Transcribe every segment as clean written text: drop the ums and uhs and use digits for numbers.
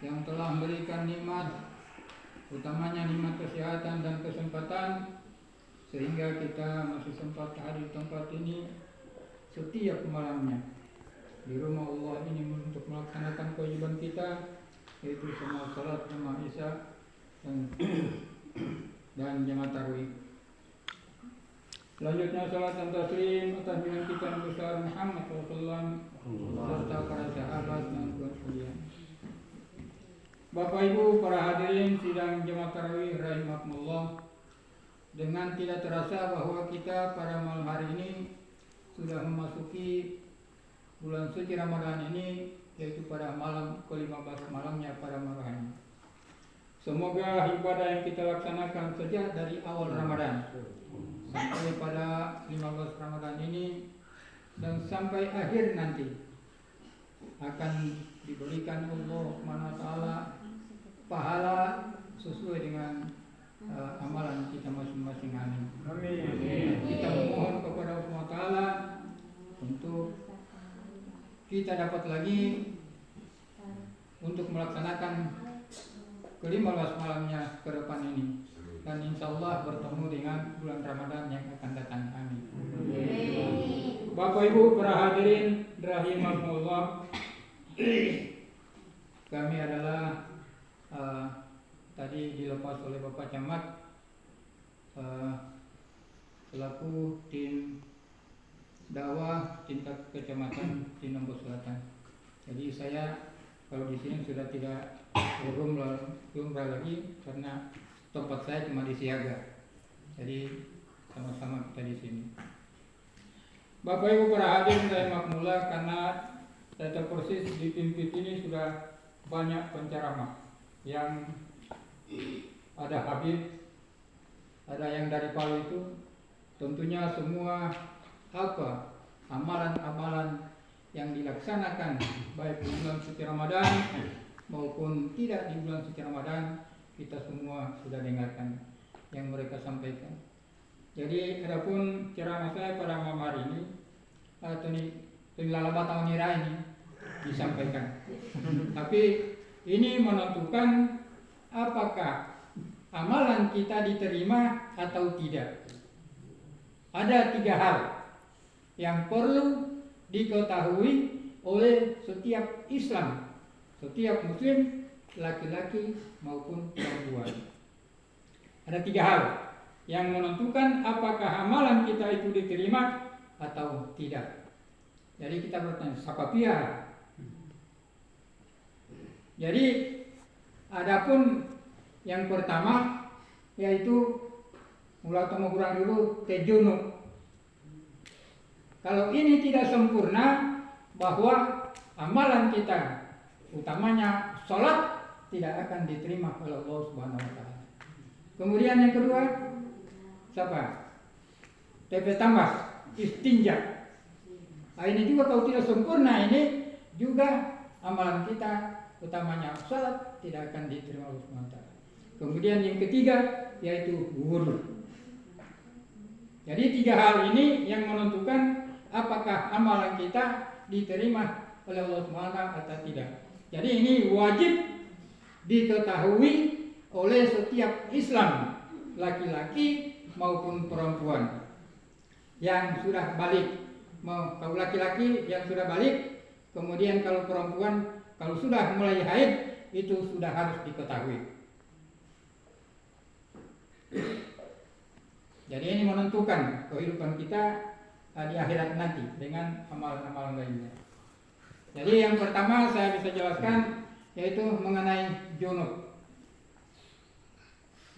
yang telah memberikan nikmat, utamanya nikmat kesehatan dan kesempatan, sehingga kita masih sempat hadir di tempat ini setiap malamnya di rumah Allah ini untuk melaksanakan kewajiban kita, yaitu semua salat jamaah Isya dan jamaah tarawih. Selanjutnya salat dan taslim atas junjungan kita Nabi besar Muhammad SAW serta para sahabat dan keluarga. Bapak Ibu para hadirin sidang jamaah tarawih rahimakumullah, dengan tidak terasa bahwa kita pada malam hari ini sudah memasuki bulan suci Ramadan ini, yaitu pada malam ke-15 malamnya pada malam hari ini. Semoga ibadah yang kita laksanakan sejak dari awal Ramadan sampai pada 15 Ramadan ini dan sampai akhir nanti akan diberikan Allah SWT pahala sesuai dengan amalan kita masing-masing. Amin. Kita memohon kepada Allah SWT untuk kita dapat lagi untuk melaksanakan ke-15 malamnya ke depan ini, dan insya Allah bertemu dengan bulan Ramadan yang akan datang. Amin. Bapak Ibu para hadirin rahimakumullah, kami adalah tadi dilepas oleh Bapak Camat selaku tim dakwah tingkat kecamatan di Lombok Selatan. Jadi saya kalau di sini sudah tidak berumrah lagi karena tempat saya cuma di Siaga. Jadi sama-sama kita di sini. Bapak Ibu para hadirin rahimakumullah, karena saya tahu persis di tim-tim ini sudah banyak penceramah yang ada Habib, ada yang dari Palu itu, tentunya semua amalan-amalan yang dilaksanakan baik di bulan suci Ramadan maupun tidak di bulan suci Ramadan, kita semua sudah dengarkan yang mereka sampaikan. Jadi adapun ceramah saya pada malam hari ini atau lalaba tahun ini disampaikan. Tapi ini menentukan apakah amalan kita diterima atau tidak. Ada 3 hal yang perlu diketahui oleh setiap Islam, setiap Muslim, laki-laki maupun perempuan. Ada 3 hal yang menentukan apakah amalan kita itu diterima atau tidak. Jadi kita bertanya, siapa pihak? Jadi adapun yang pertama yaitu mulai kurang dulu tejunu. Kalau ini tidak sempurna, bahwa amalan kita utamanya sholat tidak akan diterima oleh Allah Subhanahu Wa Taala. Kemudian yang kedua, siapa? TP tambah istinja. Nah, ini juga kalau tidak sempurna, ini juga amalan kita utamanya sholat tidak akan diterima oleh Allah Subhanahu Wa Taala. Kemudian yang ketiga yaitu wudu. Jadi 3 hal ini yang menentukan apakah amalan kita diterima oleh Allah SWT atau tidak. Jadi ini wajib diketahui oleh setiap Islam, laki-laki maupun perempuan yang sudah balik. Kalau laki-laki yang sudah balik, kemudian kalau perempuan kalau sudah mulai haid, itu sudah harus diketahui. Jadi ini menentukan kehidupan kita di akhirat nanti dengan amalan-amalan lainnya. Jadi yang pertama saya bisa jelaskan yaitu mengenai junub.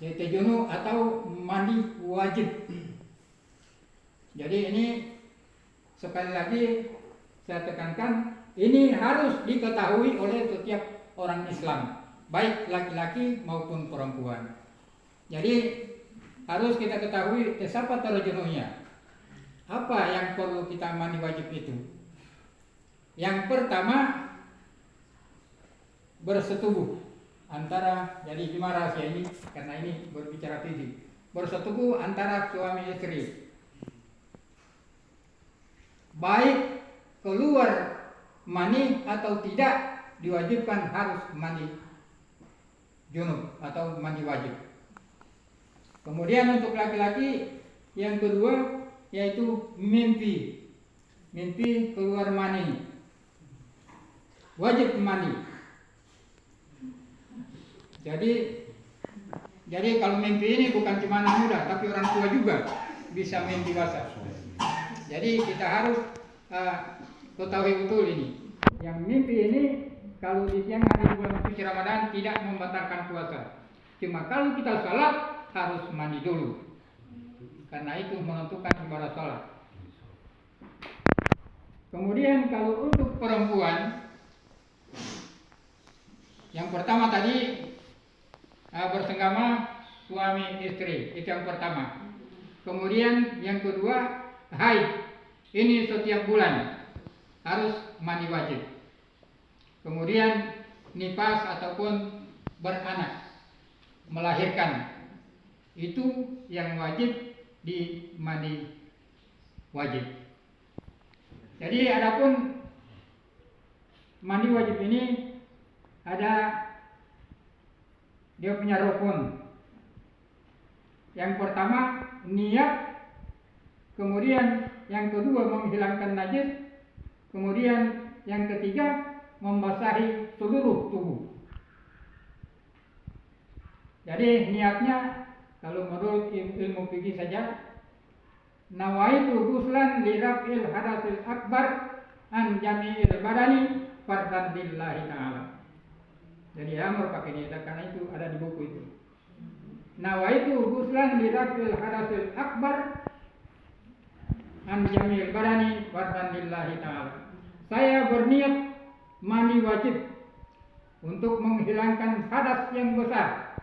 Yaitu junub atau mandi wajib. Jadi ini sekali lagi saya tekankan, ini harus diketahui oleh setiap orang Islam, baik laki-laki maupun perempuan. Jadi harus kita ketahui siapa tarjununya. Apa yang perlu kita mandi wajib itu? Yang pertama, bersetubuh antara, jadi cuma rahasia ini karena ini berbicara fisik. Bersetubuh antara suami istri. Baik keluar mani atau tidak, diwajibkan harus mandi junub atau mandi wajib. Kemudian untuk laki-laki yang kedua yaitu mimpi keluar mani, wajib mandi. Jadi kalau mimpi ini bukan cuma anak muda, tapi orang tua juga bisa mimpi basah. Jadi kita harus ketahui betul ini. Yang mimpi ini kalau di siang hari bulan suci Ramadan tidak membatalkan puasa. Cuma kalau kita salat harus mandi dulu, karena itu menentukan ibadah salat. Kemudian kalau untuk perempuan, yang pertama tadi bersenggama suami istri, itu yang pertama. Kemudian yang kedua haid, ini setiap bulan harus mandi wajib. Kemudian nifas ataupun beranak, melahirkan, itu yang wajib di mandi wajib. Jadi adapun mandi wajib ini ada dia punya rukun. Yang pertama niat, kemudian yang kedua menghilangkan najis, kemudian yang ketiga membasahi seluruh tubuh. Jadi niatnya kalau menurut ilmu fikih saja, nawaitu ghuslan li raf'il hadatsil akbar an jami'il badani fardan lillahi ta'ala. Jadi amr pakai niat, karena itu ada di buku itu. Nawaitu ghuslan li raf'il hadatsil akbar an jami'il badani fardan lillahi ta'ala. Saya berniat mandi wajib untuk menghilangkan hadas yang besar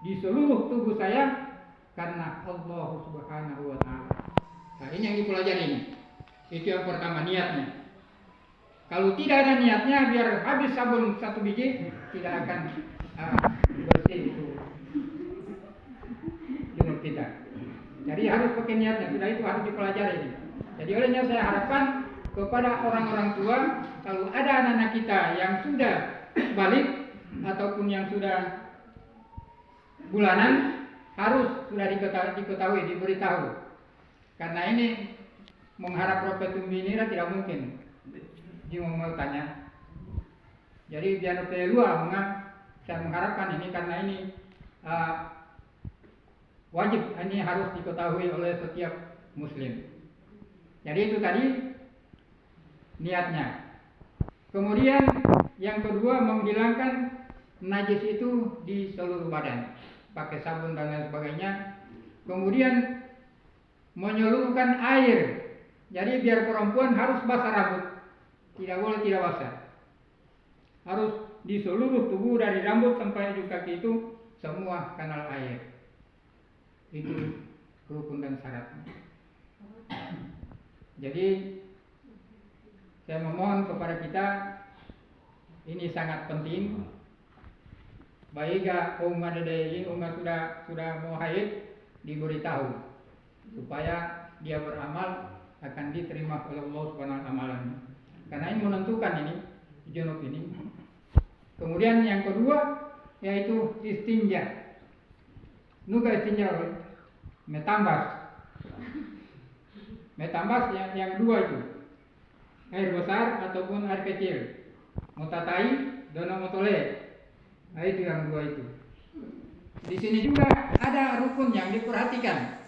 di seluruh tubuh saya karena Allah Subhanahu wa ta'ala. Nah, ini yang dipelajari ini. Itu yang pertama, niatnya. Kalau tidak ada niatnya, biar habis sabun satu biji tidak akan bersih itu junub kita. Jadi harus pakai niatnya. Sudah itu harus dipelajari ini. Jadi olehnya saya harapkan kepada orang-orang tua, kalau ada anak-anak kita yang sudah balik ataupun yang sudah bulanan, harus sudah diketahui, diberitahu. Karena ini mengharap Prophet Tumbinira tidak mungkin. Dia mau tanya. Jadi biar pelua saya mengharapkan ini, karena ini wajib, ini harus diketahui oleh setiap muslim. Jadi itu tadi niatnya. Kemudian yang kedua menghilangkan najis itu di seluruh badan, pakai sabun dan lain sebagainya. Kemudian menyeluruhkan air. Jadi biar perempuan harus basah rambut, tidak boleh tidak basah. Harus di seluruh tubuh dari rambut sampai ujung kaki itu semua kanal air. Itu rukun dan syaratnya. Jadi saya memohon kepada kita, ini sangat penting. Baik umat ini umat sudah mau haid, diberitahu supaya dia beramal akan diterima oleh Allah Subhanahu amalannya. Karena ini menentukan ini junub ini. Kemudian yang kedua yaitu istinja. Nuga istinja metambas. Metambas yang dua itu, air besar ataupun air kecil. Mutatai, dono motole. Nah, itu yang dua itu. Di sini juga ada rukun yang diperhatikan.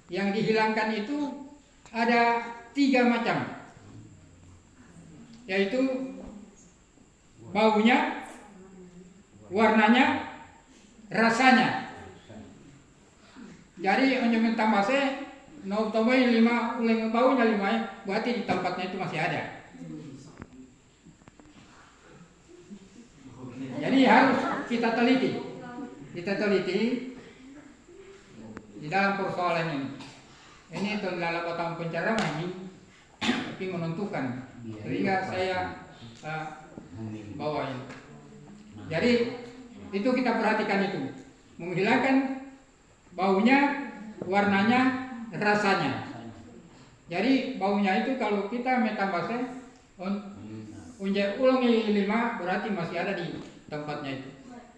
Yang dihilangkan itu ada 3 macam, yaitu baunya, warnanya, rasanya. Jadi onyo tambase no tobai 5 ulang baunya 5, berarti di tempatnya itu masih ada. Jadi harus kita teliti di dalam persoalan ini. Ini dalam tahun pencarian ini, tapi menentukan. Sehingga saya bawa ini. Jadi itu kita perhatikan itu, menghilangkan baunya, warnanya, rasanya. Jadi baunya itu kalau kita metambase unjai ulangi 5 berarti masih ada di tempatnya itu.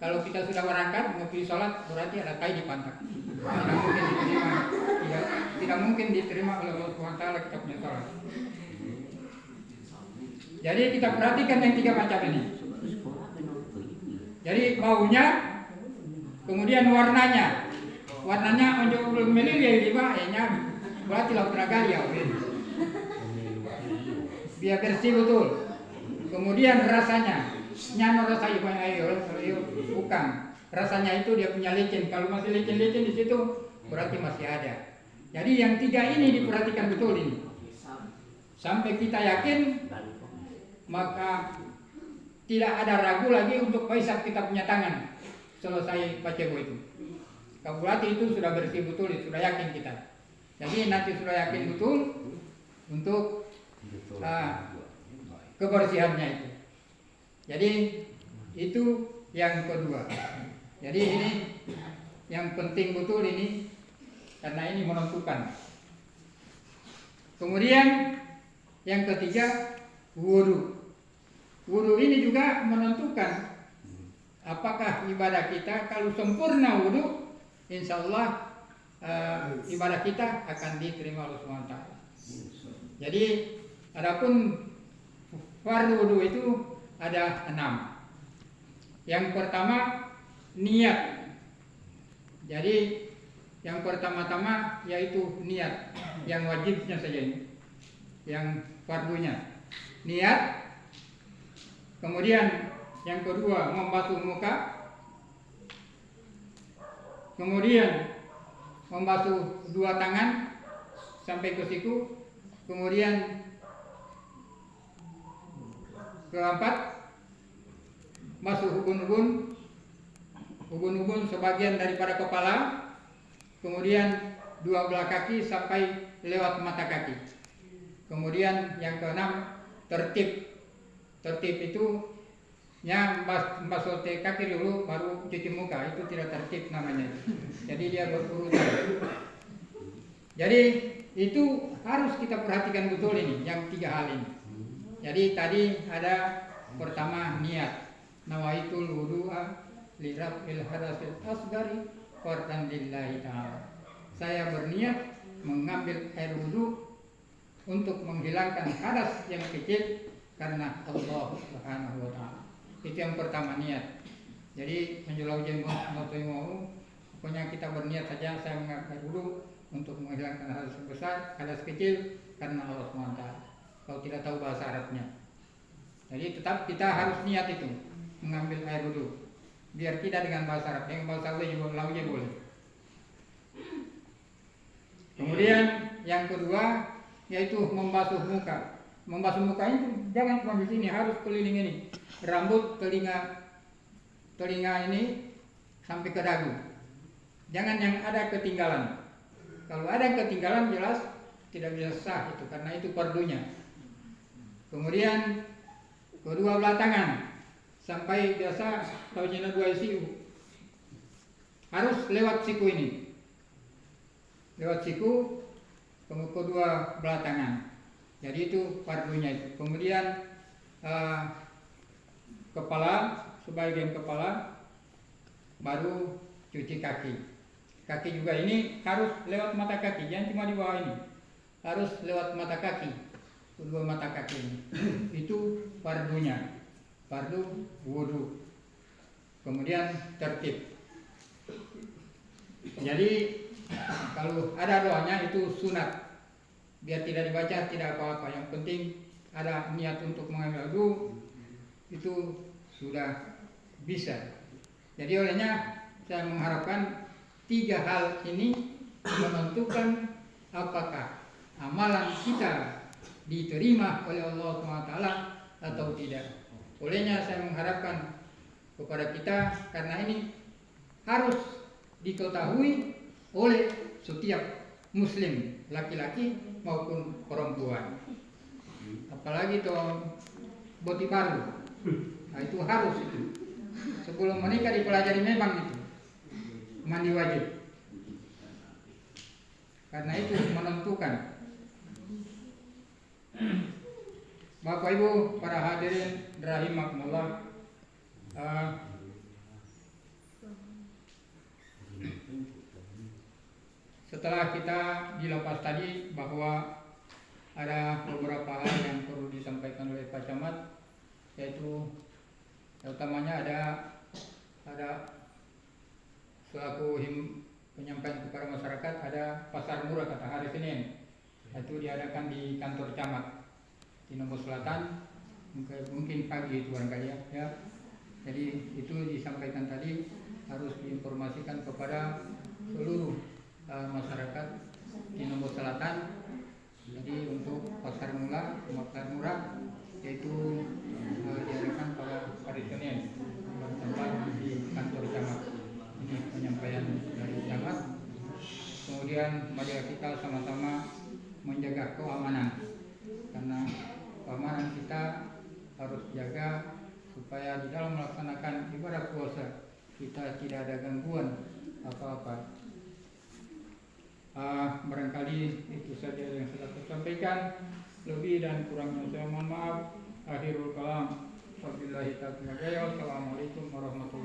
Kalau kita sudah berangkat mau pilih sholat berarti ada tai di pantat. Tidak mungkin diterima. Tidak mungkin diterima oleh Allah SWT kita punya sholat. Jadi kita perhatikan yang 3 macam ini. Jadi baunya, kemudian warnanya. Warnanya onjo belum melil ya lima ya berarti laut naga ya. Biar bersih betul. Kemudian rasanya, nyano rasa ibu ayo bukan. Rasanya itu dia punya licin. Kalau masih licin-licin di situ berarti masih ada. Jadi yang 3 ini diperhatikan betul ini. Sampai kita yakin, maka tidak ada ragu lagi untuk hisap kita punya tangan selesai placebo itu. Kalau berarti itu sudah bersih betul, sudah yakin kita. Jadi nanti sudah yakin betul untuk kebersihannya itu. Jadi itu yang kedua. Jadi ini yang penting betul ini karena ini menentukan. Kemudian yang ketiga wudu. Wudu ini juga menentukan apakah ibadah kita. Kalau sempurna wudu, insya Allah ibadah kita akan diterima oleh SWT. Jadi adapun fardu wudu itu ada 6. Yang pertama niat. Jadi yang pertama-tama yaitu niat, yang wajibnya saja ini, yang fardunya niat. Kemudian yang kedua membasuh muka. Kemudian membasuh 2 tangan sampai ke siku. Kemudian keempat masuk ubun-ubun sebagian daripada kepala. Kemudian 2 belah kaki sampai lewat mata kaki. Kemudian yang keenam tertib. Tertib itu basuh kaki dulu baru cuci muka, itu tidak tertib namanya. Jadi dia berurutan. Jadi itu harus kita perhatikan betul ini, yang 3 hal ini. Jadi tadi ada pertama niat, nawaitul wudu'a li raf'il hadasil asgari fardan lillahi ta'ala. Saya berniat mengambil air wudu untuk menghilangkan hadas yang kecil karena Allah Subhanahu wa ta'ala. Itu yang pertama, niat. Jadi menjulau jenggot mau pokoknya kita berniat saja, saya mengambil wudu untuk menghilangkan hadas besar, hadas kecil karena Allah SWT. Kalau tidak tahu bahasa Arabnya. Jadi tetap kita harus niat itu mengambil air wudu. Biar tidak dengan bahasa Arab, dengan bahasa Arab juga boleh. Kemudian yang kedua yaitu membasuh muka. Membasuh muka itu jangan cuma di sini, harus keliling ini. Rambut, telinga ini sampai ke dagu. Jangan yang ada ketinggalan. Kalau ada yang ketinggalan jelas tidak bisa sah itu karena itu fardunya. Kemudian kedua belah tangan sampai biasa tahunya 2 siku. Harus lewat siku ini. Lewat siku kedua belah tangan. Jadi itu fardunya itu. Kemudian kepala, sebagian kepala, baru cuci kaki. Kaki juga ini harus lewat mata kaki, jangan cuma di bawah ini. Harus lewat mata kaki, kedua mata kaki ini. Itu fardunya, fardu wudu. Kemudian tertib. Jadi kalau ada doanya itu sunat. Biar tidak dibaca tidak apa-apa. Yang penting ada niat untuk mengambil wudu, itu sudah bisa. Jadi olehnya saya mengharapkan 3 hal ini menentukan apakah amalan kita diterima oleh Allah SWT atau tidak. Olehnya saya mengharapkan kepada kita, karena ini harus diketahui oleh setiap muslim, laki-laki maupun perempuan. Apalagi tuh boti baru. Nah, itu harus itu. Sebelum menikah dipelajari memang itu. Mandi wajib. Karena itu menentukan. Bapak Ibu para hadirin rahimakumullah, setelah kita dilepas tadi bahwa ada beberapa hal yang perlu disampaikan oleh Pak Camat, yaitu utamanya ada selaku penyampaian kepada masyarakat, ada pasar murah kata hari Senin, itu diadakan di kantor camat di Lombok Selatan, mungkin pagi itu barangkali ya. Jadi itu disampaikan tadi harus diinformasikan kepada seluruh masyarakat di Lombok Selatan. Jadi untuk pasar murah yaitu diadakan pada hari Senin bertempat di kantor camat. Ini penyampaian dari camat. Kemudian marilah kita sama-sama menjaga keamanan, karena keamanan kita harus jaga supaya di dalam melaksanakan ibadah puasa kita tidak ada gangguan apa-apa. Barangkali itu saja yang sudah saya sampaikan. Lebih dan kurangnya saya mohon maaf. Akhirul kalam. Wabillahi taufiq wal hidayah. Wassalamualaikum warahmatullahi wabarakatuh.